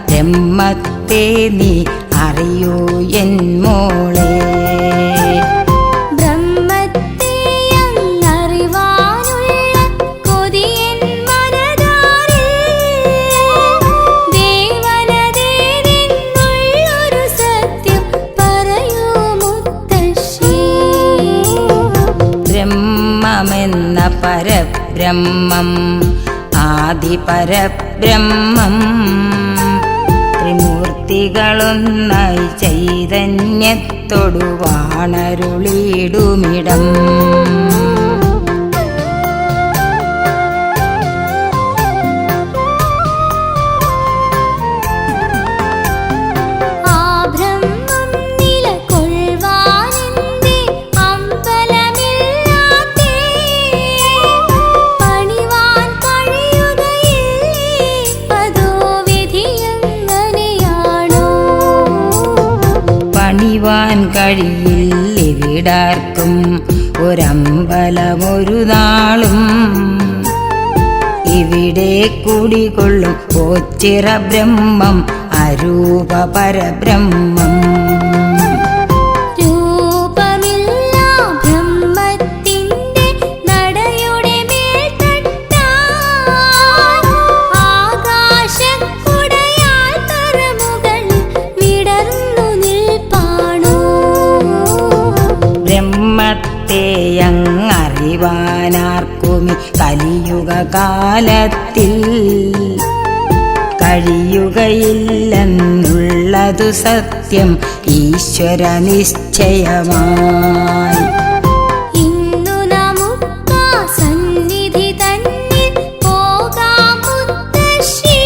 Speaker 8: ബ്രഹ്മത്തെ നീ അറിയൂ എൻ മോളെ.
Speaker 2: ബ്രഹ്മത്തെ അങ്ങറിവാനുള്ള കൊതിയൻ മനതാരിൽ ദേവനദേവെന്നുള്ളൊരു സത്യം പറയൂ മുത്തശ്ശി?
Speaker 8: ബ്രഹ്മമെന്ന പരബ്രഹ്മം ആദിപരബ്രഹ്മം ത്രിമൂർത്തികളൊന്നായി ചൈതന്യത്തോടു വാണരുളിടുമിടം.
Speaker 2: ആ ബ്രഹ്മം നിലകൊള്ളുവാനെന്തേ അമ്പലമില്ലാത്തേ? പണിവാൻ കഴിയുകയില്ലേ? അതോ വിധിയെങ്ങനെയാണോ?
Speaker 8: പണിവാൻ കഴിയില്ലെവിടാർക്കും ഒരമ്പലമൊരു നാളും. ഇവിടെ കുടികൊള്ളും ഓച്ചിറ ബ്രഹ്മം അരൂപ പരബ്രഹ്മം.
Speaker 2: രൂപമില്ലാ ബ്രഹ്മത്തിന്റെ നടയുടെ മേൽ തട്ടാൻ ആകാശക്കുടയാൽ തറമുകളിൽ വിടർന്നു നിൽപ്പാണോ?
Speaker 8: ബ്രഹ്മത്തെ അങ്ങറിവാനാർക്കുമി കലിയുഗ കാലത്തിൽ കഴിയുകയില്ലെന്നുള്ളതു സത്യം ഈശ്വര നിശ്ചയമായി.
Speaker 2: ഇന്നു നമുക്കാ സന്നിധി തന്നിൽ പോകാം മുത്തശ്ശി.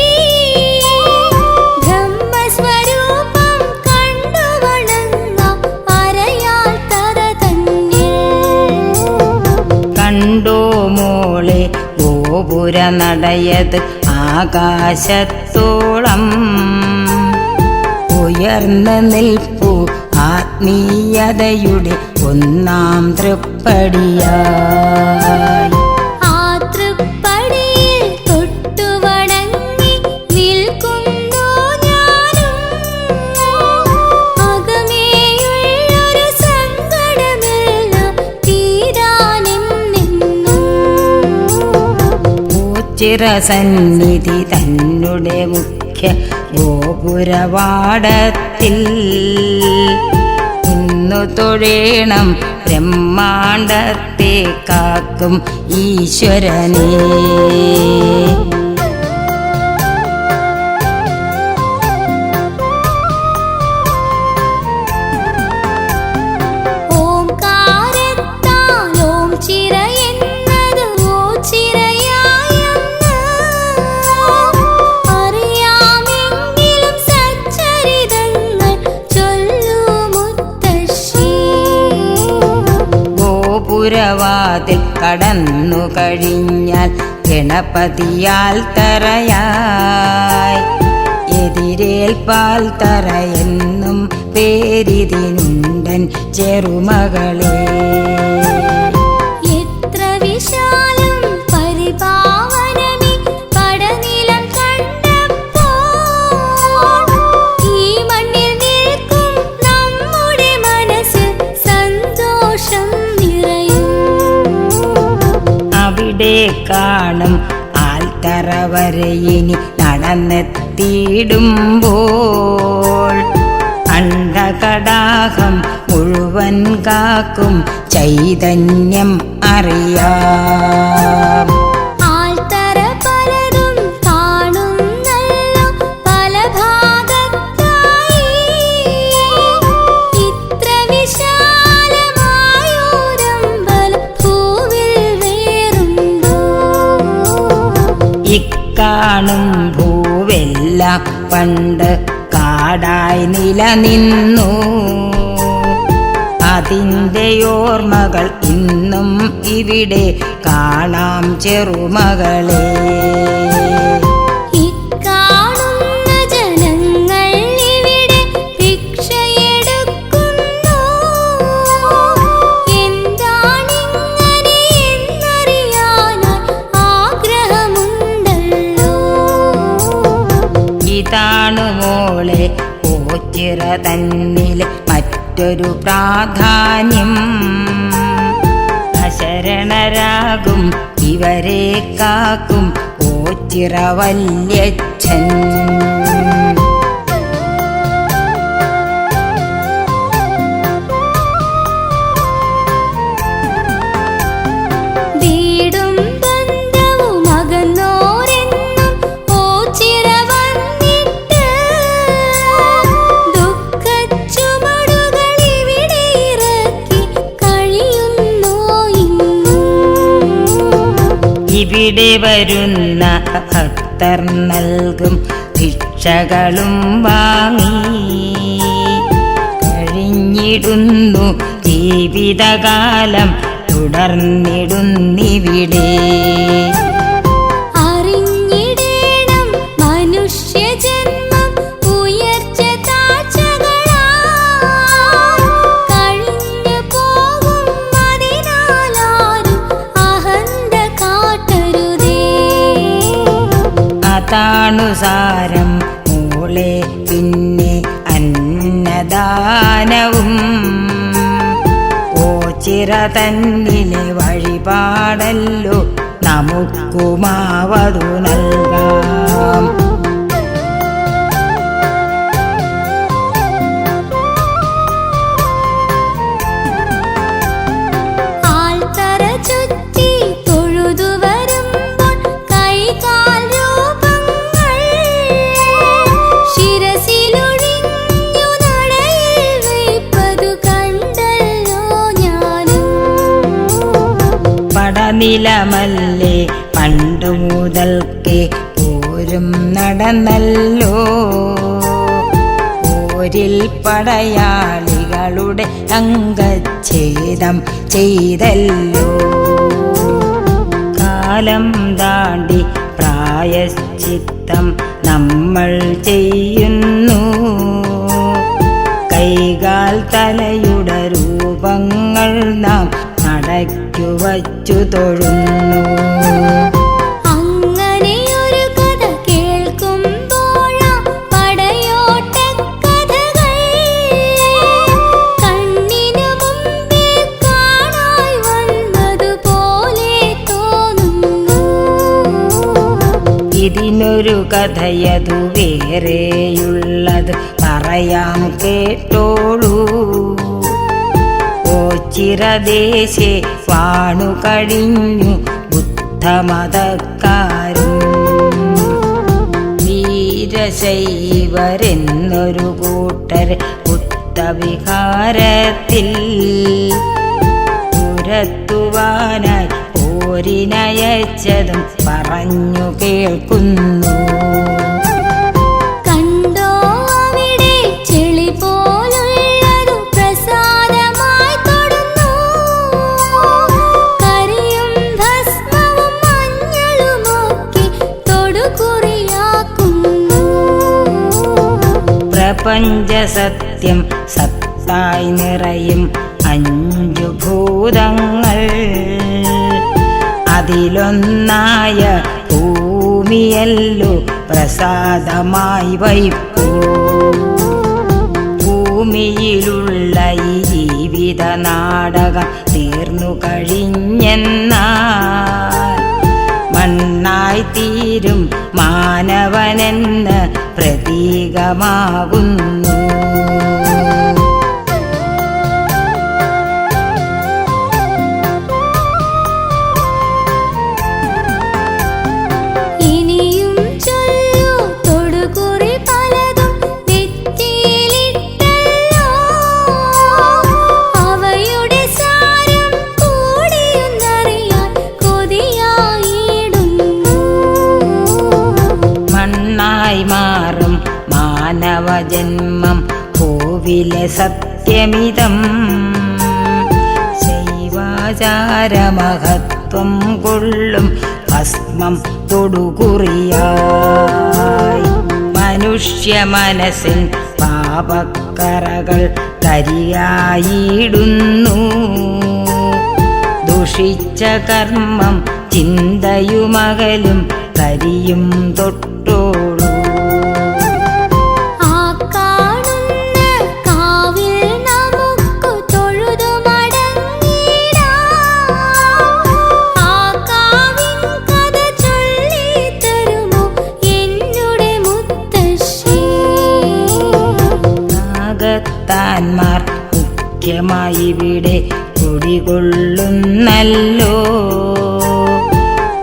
Speaker 2: ബ്രഹ്മസ്വരൂപം കണ്ടു വണങ്ങാം അരയാൽ തറ തന്നിൽ.
Speaker 8: കണ്ടോ മോളെ ഗോപുര നടയത് ആകാശത്തോളം ഉയർന്നു നിൽപ്പു ആത്മീയതയുടെ ഒന്നാം തൃപ്പടിയായി.
Speaker 2: ആ തൃപ്പടിയിൽ തൊട്ടു വണങ്ങി നിൽക്കുന്നു ഞാനും. അകമേയുള്ളൊരു സങ്കടമെല്ലാം തീരാനെന്നെന്നും.
Speaker 8: ഓച്ചിറ സന്നിധി തന്നെ മുഖ്യ ഗോപുരവാടത്തിൽ ഇന്നു തൊഴേണം ബ്രഹ്മാണ്ടത്തെ കാക്കും ഈശ്വരനെ.
Speaker 2: ഓംകാരത്താൽ ഓം ചിറ എന്നത് ഓച്ചിറയായെന്ന്
Speaker 8: ഗോപുരവാതിൽ കടന്നു കഴിഞ്ഞാൽ ഗണപതിയാൽ തറയായി എതിരേൽപ്പാൽ തറയെന്നും പേരിതിനുണ്ടൻ ചെറുമകളെ.
Speaker 2: എത്ര വിശാലം പരിപാവനമീ പടനിലം കണ്ടപ്പോൾ ഈ മണ്ണിൽ നിൽക്കും നമ്മുടെ മനസ്സിൽ സന്തോഷം നിറയും.
Speaker 8: അവിടെ കാണും ആൽത്തറ വരെ ഇനി നടന്നെത്തിയിടുമ്പോൾ അണ്ടകടാഹം മുഴുവൻ കാക്കും ചൈതന്യം അറിയാം.
Speaker 2: ആൽത്തറ പലതും കാണുന്നല്ലോ പല ഭാഗത്തായി. ഇത്ര വിശാലമായൊരമ്പലം ഭൂവിൽ വേറുണ്ടോ?
Speaker 8: ഇക്കാണും ഭൂവെല്ലാം പണ്ട് കാടായി നിലനിന്നു. അതിൻ്റെ ഓർമ്മകൾ ഇന്നും ഇവിടെ കാണാം ചെറുമകളെ.
Speaker 2: ഇക്കാണുന്ന ജനങ്ങൾ ഇവിടെ ഭിക്ഷയെടുക്കുന്നു. എന്താണിങ്ങനെ എന്നറിയാനായി ആഗ്രഹമുണ്ടല്ലോ.
Speaker 8: ഇതാണ് മോളെ ഓച്ചിറ തന്നിലെ മറ്റൊരു പ്രാധാന്യം. അശരണരാകും ഇവരെ കാക്കും ഓച്ചിറ വല്യച്ഛൻ.
Speaker 2: വീടും ബന്ധവും അകന്നോരെന്നും ഓച്ചിറ വന്നിട്ട് ദുഃഖച്ചുമടുകൾ ഇവിടെ ഇറക്കി കഴിയുന്നു ഇന്നും.
Speaker 8: ഇവിടെ വരുന്ന ഭക്തർ നൽകും ഭിക്ഷകളും വാങ്ങി കഴിഞ്ഞിടുന്നു ജീവിതകാലം തുടർന്നിടുന്നിവിടെ.
Speaker 2: അറിഞ്ഞിടേണം മനുഷ്യജന്മം ഉയർച്ച താഴ്ചകളാൽ കഴിഞ്ഞു പോകും. അതിനാലാരും അഹന്ത കാട്ടരുതേ.
Speaker 8: അതാണു സാരം മോളെ. പിന്നെ അന്നദാനവും ഓച്ചിറ തന്നിലെ വഴിപാടല്ലോ നമുക്കുമാവതു നൽകാം.
Speaker 2: ആൽത്തറ ചുറ്റി തൊഴുതു വരുമ്പോൾ കൈകാൽ രൂപങ്ങൾ ശിരസിലൊഴിഞ്ഞു നടയിൽ വയ്പ്പതു കണ്ടല്ലോ ഞാനും.
Speaker 8: പടനിലമല്ലേ പണ്ടു മുതൽക്കേ പോരും നടന്നല്ലോ. പോരിൽ പടയാളികളുടെ അംഗച്ഛേദം ചെയ്തല്ലോ. കാലം താണ്ടി പ്രായശ്ചിത്തം നമ്മൾ ചെയ്യുന്നു. കൈകാൽ തലയുടെ രൂപങ്ങൾ നാം നടയ്ക്കു വച്ചു തൊഴുന്നു.
Speaker 2: അങ്ങനെയൊരു കഥ കേൾക്കുമ്പോഴാ പടയോട്ടക്കഥകൾ കണ്ണിനു മുമ്പിൽ കാണായി വന്നതുപോലെ തോന്നുന്നു.
Speaker 8: ഇതിനൊരു കഥയതു വേറെയുള്ളത് പറയാം കേട്ടോളൂ. ഓച്ചിറദേശേ വാണു കഴിഞ്ഞു ബുദ്ധമതക്കാരും. വീരശൈവരെന്നൊരു കൂട്ടർ ബുദ്ധവിഹാരത്തിൽ തുരത്തുവാനായി പോരിനയച്ചതും പറഞ്ഞു കേൾക്കുന്നു.
Speaker 2: കണ്ടോ അവിടെ ചെളി പോലുള്ളതു പ്രസാദമായി തൊടുന്നു.
Speaker 8: പ്രപഞ്ചസത്യം സത്തായി നിറയും 5 ഭൂതങ്ങൾ. അതിലൊന്നായ ഭൂമിയല്ലോ പ്രസാദമായി വയ്പ്പൂ. ഭൂമിയിലുള്ള ഈ ജീവിത നാടകം തീർന്നു കഴിഞ്ഞെന്നാൽ മണ്ണായി തീരും മാനവനെന്ന് പ്രതീകമാകുന്നു.
Speaker 2: ഇനിയും ചൊല്ലൂ തൊടുകുറി പലതും നെറ്റിയിലിട്ടല്ലോ. അവയുടെ സാരം കൂടിയൊന്നറിയാൻ കൊതിയായിടുന്നു.
Speaker 8: മണ്ണായി മാറും മാനവജന്മം ഭൂവിലെ സത്യമിതം. ശൈവാചാരമഹത്വം കൊള്ളും ഭസ്മം തൊടുകുറിയായി. മനുഷ്യ മനസ്സിൻ പാപക്കറകൾ കരിയായിടുന്നു. ദുഷിച്ച കർമ്മം ചിന്തയുമകലും കരിയും തൊട്ടോളൂ.
Speaker 2: ആ കാണുന്ന കാവിൽ നമുക്കു തൊഴുതു മടങ്ങിടാം. ആ കാവിൻ കഥ ചൊല്ലിത്തരുമോ എന്നുടെ മുത്തശ്ശി?
Speaker 8: നാഗത്താന്മാർ മുഖ്യമായി ഇവിടെ കുടികൊള്ളുന്നല്ലോ.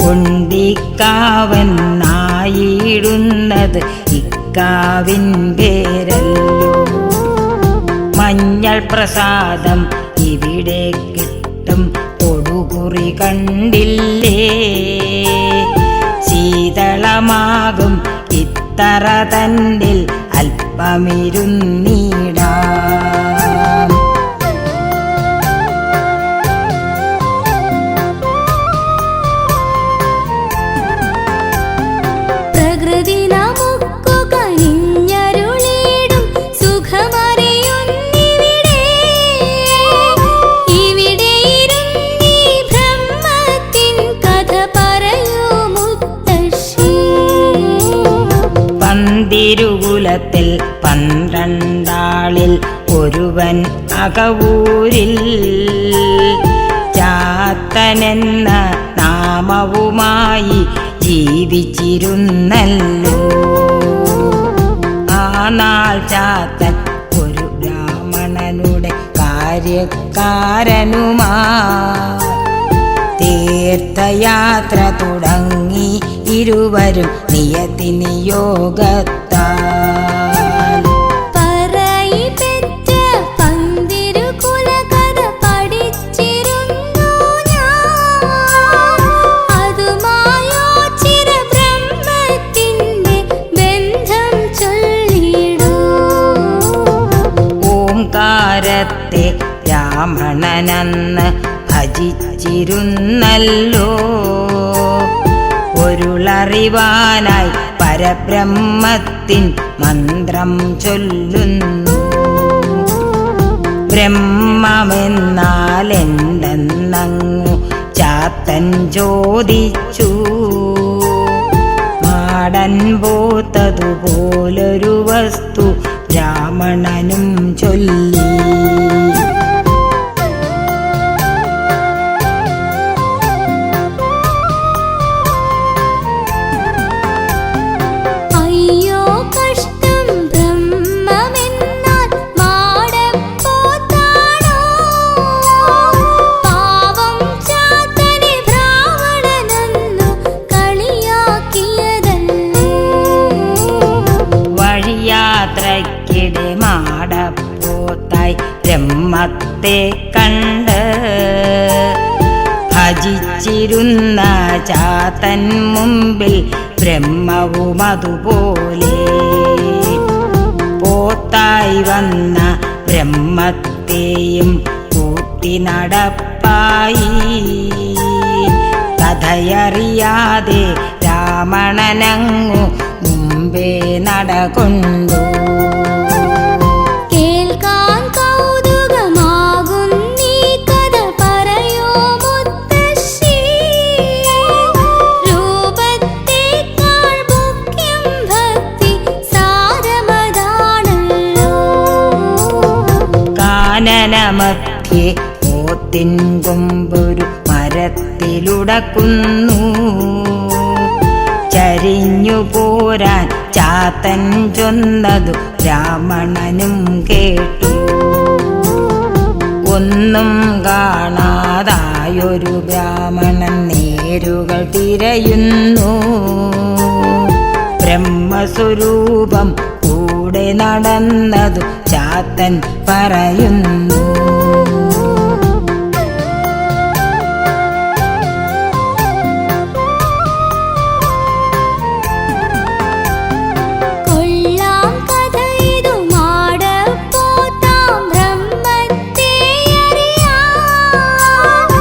Speaker 8: ഉണ്ടിക്കാവെന്നായിടുന്നത് ഇക്കാവിൻ പേരല്ലോ. മഞ്ഞൾ പ്രസാദം ഇവിടെ കിട്ടും തൊടുകുറി കണ്ടില്ലേ. ശീതളമാകും ഇത്തറ തന്നിൽ അല്പമിരുന്നീടാം.
Speaker 2: പ്രകൃതി നമുക്കു കനിഞ്ഞരുളിടും സുഖമറിയുന്നിവിടെ. ഇവിടെ ഇരുന്നീ ബ്രഹ്മത്തിൻ കഥ പറയൂ മുത്തശ്ശി.
Speaker 8: പന്തിരുകുലത്തിൽ 12 ഒരുവൻ അകവൂരിൽ ചാത്തനെന്ന നാമവുമായി ജീവിച്ചിരുന്നല്ലോ. ആ നാൾ ചാത്തൻ ഒരു ബ്രാഹ്മണനുടെ കാര്യക്കാരനുമാ തീർത്ഥയാത്ര തുടങ്ങി ഇരുവരും നിയതിനിയോഗത്താൽ.
Speaker 2: പറയിപ്പെറ്റ പന്തിരുകുലകഥ പഠിച്ചിരുന്നു ഞാൻ. അതുമായോ ചിരബ്രഹ്മത്തിന്റെ ബന്ധം ചൊല്ലിടൂ.
Speaker 8: ഓംകാരത്തെ ബ്രാഹ്മണനെന്ന് ഭജിച്ചിരുന്നല്ലോ. പൊരുളറിവാനായി പരബ്രഹ്മത്തിൻ മന്ത്രം ചൊല്ലുന്നു. ബ്രഹ്മമെന്നാൽ എന്തെന്നങ്ങു ചാത്തൻ ചോദിച്ചു. മാടൻ പോത്തതുപോലൊരു വസ്തു ബ്രാഹ്മണനും ചൊല്ലി.
Speaker 2: അയ്യോ കഷ്ടം ബ്രഹ്മമെന്നാൽ മാടപ്പോത്താണോ? പാവം ചാത്തനെ ബ്രാഹ്മണനെന്നു കളിയാക്കിയതല്ലേ.
Speaker 8: വഴിയാത്രയ്ക്കിടെ മാടപ്പോത്തായി ബ്രഹ്മത്തെ കണ്ട് ഭജിച്ചിരുന്ന ചാത്തൻ മുമ്പിൽ ബ്രഹ്മവും അതുപോലെ. പോത്തായി വന്ന ബ്രഹ്മത്തെയും കൂട്ടി നടപ്പായി. കഥയറിയാതെ രാമണനങ്ങു മുമ്പേ നടകൊണ്ടു. മധ്യേ പോത്തിൻ കൊമ്പൊരു മരത്തിലുടക്കുന്നു. ചരിഞ്ഞു പോരാൻ ചാത്തൻ ചൊന്നതു ബ്രാഹ്മണനും കേട്ടു. ഒന്നും കാണാതായൊരു ബ്രാഹ്മണൻ നേരുകൾ തിരയുന്നു. ബ്രഹ്മസ്വരൂപം കൂടെ നടന്നതു ചാത്തൻ പറയുന്നു.
Speaker 2: കൊള്ളാം കഥ ഇതു മാടപ്പോത്താം ബ്രഹ്മത്തെ അറിയാം.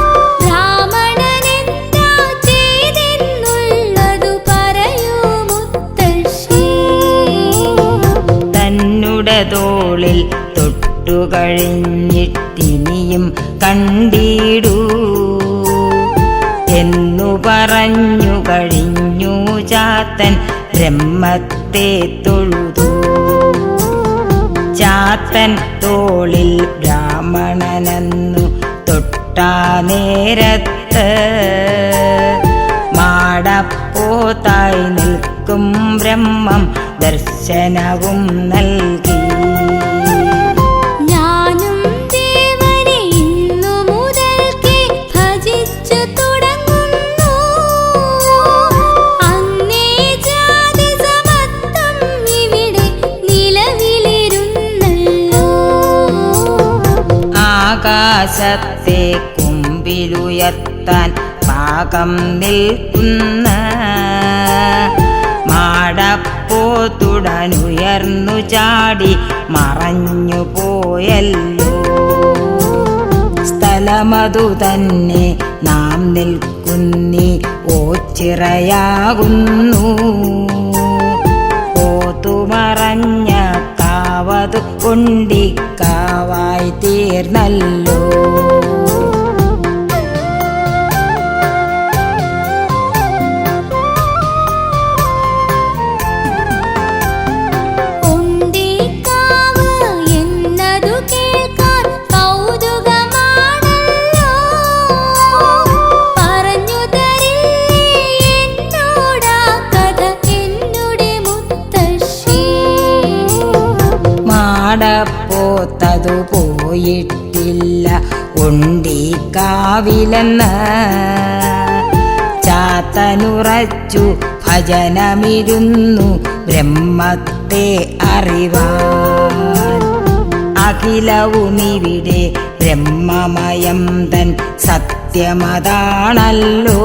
Speaker 2: ബ്രാഹ്മണനെന്താ ചെയ്തെന്നുള്ളതു പറയൂ മുത്തശ്ശി.
Speaker 8: തന്നുടെ തോളിൽ തൊട്ടുകഴിഞ്ഞിട്ടിനിയും കണ്ടിടൂ എന്നു പറഞ്ഞു കഴിഞ്ഞു ചാത്തൻ ബ്രഹ്മത്തെ തൊഴുതു. ചാത്തൻ തോളിൽ ബ്രാഹ്മണനെന്നു തൊട്ടാ നേരത്ത് മാടപ്പോത്തായി നിൽക്കും ബ്രഹ്മം ദർശനവും നൽകി.
Speaker 2: ഞാനും ദേവനെ ഇന്നു മുതൽക്കേ ഭജിച്ചു തുടങ്ങുന്നു. അന്നേ ജാതി സമത്വം ഇവിടെ നിലവിലിരുന്നല്ലോ.
Speaker 8: ആകാശത്തെ കുമ്പിലുയർത്താൻ പാകം നിൽക്കുന്ന മാടപ്പോത്തുടനുയർന്നു ചാടി മറഞ്ഞു പോയല്ലോ. സ്ഥലമതു തന്നെ നാം നിൽക്കുന്നി ഓച്ചിറയാകുന്നു. പോത്തുമറഞ്ഞ കാവതു കൊണ്ടിക്കാവായി തീർന്നല്ലോ.
Speaker 2: ഒണ്ടിക്കാവ് എന്നതു കേൾക്കാൻ കൗതുകമാണല്ലോ. പറഞ്ഞു തരില്ലേ എന്നോടാ കഥ എന്നുടെ മുത്തശ്ശി.
Speaker 8: മാടപ്പോത്തതു പോയിട്ടില്ല ഒണ്ടിക്കാവിലെന്ന് ചാത്തനുറച്ചു ഭജനമിരുന്നു ബ്രഹ്മത്തെ അറിവാൻ. അഖിലവുമിവിടെ ബ്രഹ്മമയം തൻ സത്യമതാണല്ലോ.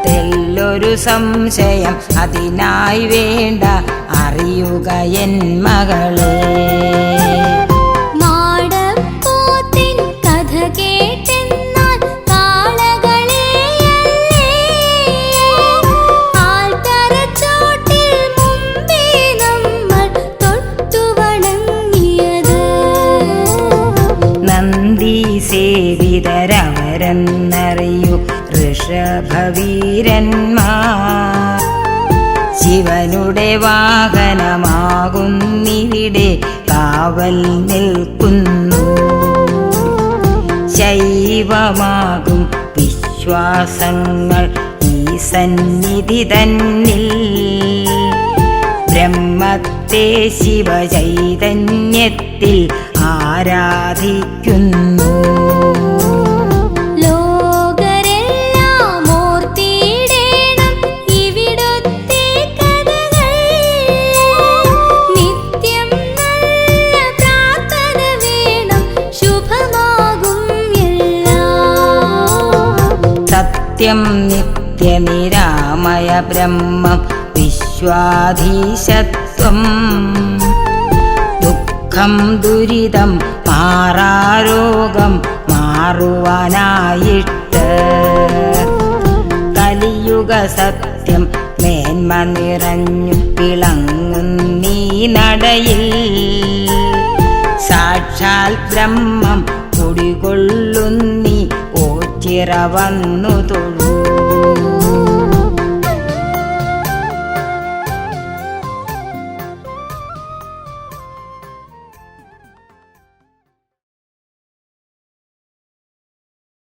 Speaker 8: തെല്ലൊരു സംശയം അതിനായി വേണ്ട അറിയുക എൻ മകളെ.
Speaker 2: മാടപ്പോത്തിൻ കഥ കേട്ടെന്നാൽ കാളകളെയല്ലേ ആൽത്തറച്ചോട്ടിൽ മുമ്പേ നമ്മൾ തൊട്ടു വണങ്ങിയത്.
Speaker 8: നന്ദി സേവിതരവരെന്നറിയൂ ഋഷഭവീരന്മാർ. ശിവനുടെ വാഹനമാകുന്നിവിടെ കാവൽ നിൽക്കുന്നു. ശൈവമാകും വിശ്വാസങ്ങൾ ഈ സന്നിധി തന്നിൽ. ബ്രഹ്മത്തെ ശിവചൈതന്യത്തിൽ ആരാധിക്കുന്നു.
Speaker 2: ലോകരെല്ലാം ഓർത്തിടേണം ഇവിടുത്തെ കഥകൾ. നിത്യം നല്ല പ്രാർത്ഥന വേണം ശുഭമാകും എല്ലാം.
Speaker 8: സത്യം നിത്യനിരാമയ ബ്രഹ്മം വിശ്വാധീശത്വം. ദുഃഖം ദുരിതം മാറാരോഗം മാറുവാനായിട്ട്. കലിയുഗ സത്യം മേന്മ നിറഞ്ഞു വിളങ്ങുന്നീ നടയിൽ. സാക്ഷാൽ ബ്രഹ്മം കുടികൊള്ളുന്നി ഓച്ചിറ വന്നു തൊഴു.